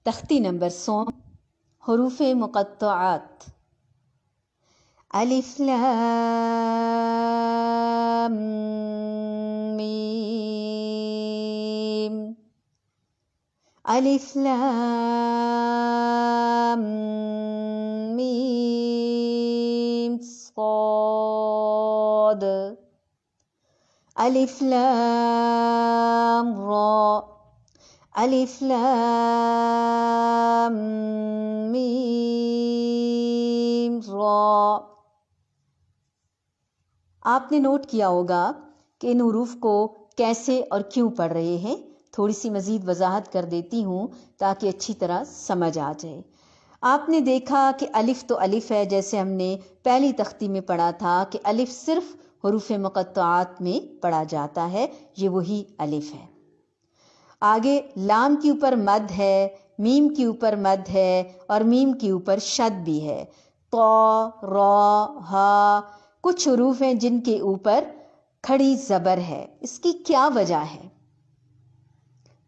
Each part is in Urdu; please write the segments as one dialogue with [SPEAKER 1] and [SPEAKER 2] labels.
[SPEAKER 1] تختی نمبر 100 حروف مقطعات الف لام میم الف لام میم صاد الف لام را الف لام میم را۔ آپ نے نوٹ کیا ہوگا کہ ان حروف کو کیسے اور کیوں پڑھ رہے ہیں۔ تھوڑی سی مزید وضاحت کر دیتی ہوں تاکہ اچھی طرح سمجھ آ جائے۔ آپ نے دیکھا کہ الف تو الف ہے، جیسے ہم نے پہلی تختی میں پڑھا تھا کہ الف صرف حروف مقطعات میں پڑھا جاتا ہے، یہ وہی الف ہے۔ آگے لام کے اوپر مد ہے، میم کے اوپر مد ہے اور میم کے اوپر شد بھی ہے۔ طا، را، ہا کچھ حروف ہیں جن کے اوپر کھڑی زبر ہے۔ اس کی کیا وجہ ہے؟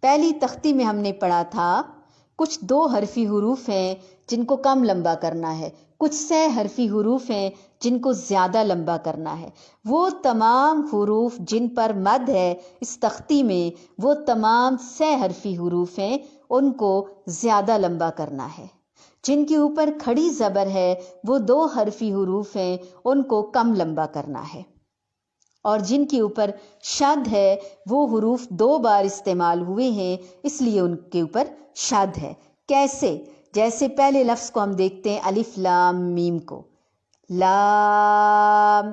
[SPEAKER 1] پہلی تختی میں ہم نے پڑھا تھا کچھ 2 حرفی حروف ہیں جن کو کم لمبا کرنا ہے، کچھ 6 حرفی حروف ہیں جن کو زیادہ لمبا کرنا ہے۔ وہ تمام حروف جن پر مد ہے اس تختی میں، وہ تمام 6 حرفی حروف ہیں، ان کو زیادہ لمبا کرنا ہے۔ جن کے اوپر کھڑی زبر ہے وہ 2 حرفی حروف ہیں، ان کو کم لمبا کرنا ہے۔ اور جن کے اوپر شد ہے وہ حروف 2 بار استعمال ہوئے ہیں، اس لیے ان کے اوپر شد ہے۔ کیسے؟ جیسے پہلے لفظ کو ہم دیکھتے ہیں الف لام میم کو۔ لام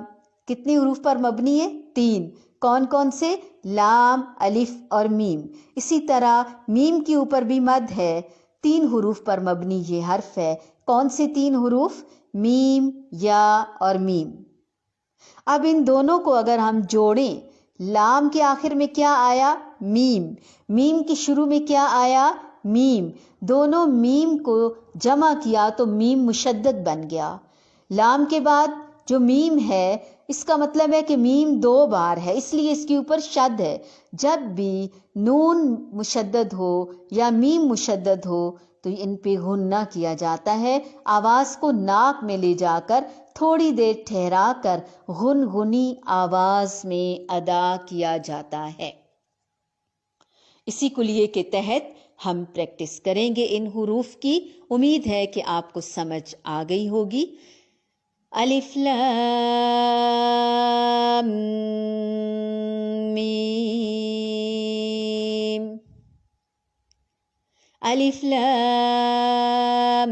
[SPEAKER 1] کتنے حروف پر مبنی ہے؟ 3۔ کون کون سے؟ لام، الف اور میم۔ اسی طرح میم کے اوپر بھی مد ہے، 3 حروف پر مبنی یہ حرف ہے۔ کون سے 3 حروف؟ میم، یا اور میم۔ اب ان دونوں کو اگر ہم جوڑیں، لام کے آخر میں کیا آیا؟ میم۔ میم کے شروع میں کیا آیا؟ میم۔ دونوں میم کو جمع کیا تو میم مشدد بن گیا۔ لام کے بعد جو میم ہے اس کا مطلب ہے کہ میم 2 بار ہے، اس لیے اس کے اوپر شد ہے۔ جب بھی نون مشدد ہو یا میم مشدد ہو تو ان پہ غنہ کیا جاتا ہے، آواز کو ناک میں لے جا کر تھوڑی دیر ٹھہرا کر غنغنی آواز میں ادا کیا جاتا ہے۔ اسی کلیے کے تحت ہم پریکٹس کریں گے ان حروف کی۔ امید ہے کہ آپ کو سمجھ آ گئی ہوگی۔ الف لام میم الف لام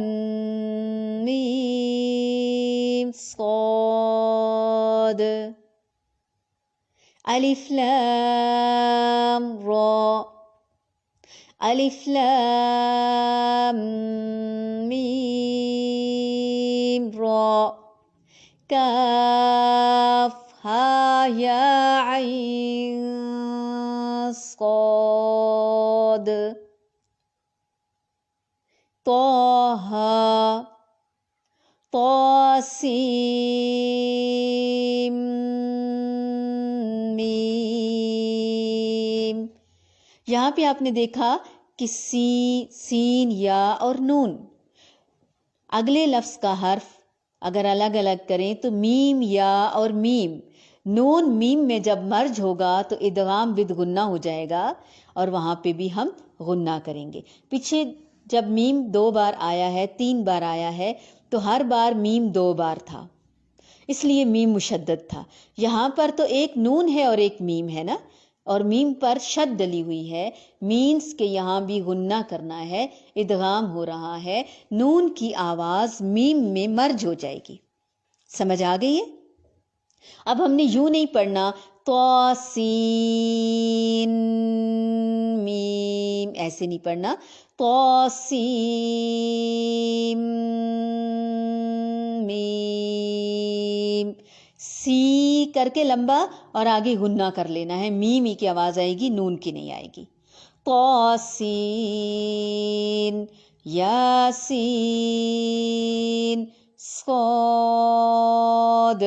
[SPEAKER 1] میم صاد الف لام را الف لام میم را کاف ہا یا عین صاد طه طاسیم میم۔ یہاں پہ آپ نے دیکھا کہ سین، یا اور نون، اگلے لفظ کا حرف اگر الگ الگ کریں تو میم، یا اور میم۔ نون میم میں جب مرج ہوگا تو ادغام ود غنہ ہو جائے گا اور وہاں پہ بھی ہم غنہ کریں گے۔ پیچھے جب میم 2 بار آیا ہے، 3 بار آیا ہے تو ہر بار میم 2 بار تھا، اس لیے میم مشدد تھا۔ یہاں پر تو ایک نون ہے اور ایک میم ہے نا، اور میم پر شد ڈلی ہوئی ہے، مینس کہ یہاں بھی غنہ کرنا ہے، ادغام ہو رہا ہے، نون کی آواز میم میں مرج ہو جائے گی۔ سمجھ آ گئی ہے؟ اب ہم نے یوں نہیں پڑھنا طاسین میم، ایسے نہیں پڑھنا، طاسیم میم، سی کر کے لمبا اور آگے غنہ کر لینا ہے، میم ہی کی آواز آئے گی، نون کی نہیں آئے گی۔ طاسین یاسین صاد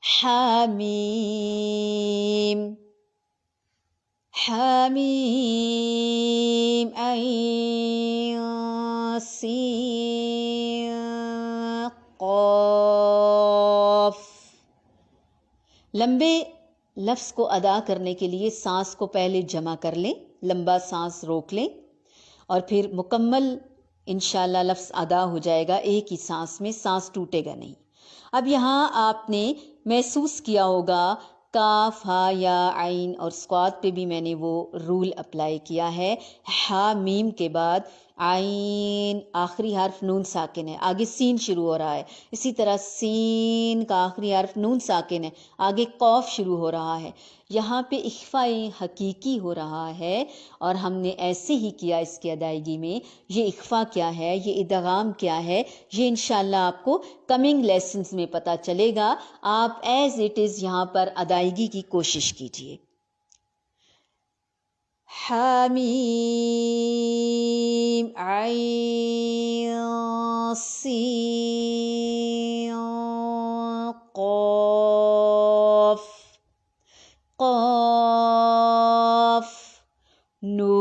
[SPEAKER 1] حامیم حامیم عین لمبے لفظ کو ادا کرنے کے لیے سانس کو پہلے جمع کر لیں، لمبا سانس روک لیں اور پھر مکمل انشاءاللہ لفظ ادا ہو جائے گا ایک ہی سانس میں، سانس ٹوٹے گا نہیں۔ اب یہاں آپ نے محسوس کیا ہوگا کاف، ہا یا عین اور صاد پہ بھی میں نے وہ رول اپلائی کیا ہے۔ ہا میم کے بعد عین آخری حرف نون ساکن ہے، آگے سین شروع ہو رہا ہے۔ اسی طرح سین کا آخری حرف نون ساکن ہے، آگے قوف شروع ہو رہا ہے۔ یہاں پہ اخفاء حقیقی ہو رہا ہے اور ہم نے ایسے ہی کیا اس کی ادائیگی میں۔ یہ اخفاء کیا ہے، یہ ادغام کیا ہے، یہ انشاءاللہ آپ کو کمنگ لیسنز میں پتہ چلے گا۔ آپ ایز اٹ از یہاں پر ادائیگی کی کوشش کیجیے۔ حامیم عین سین قاف قاف نون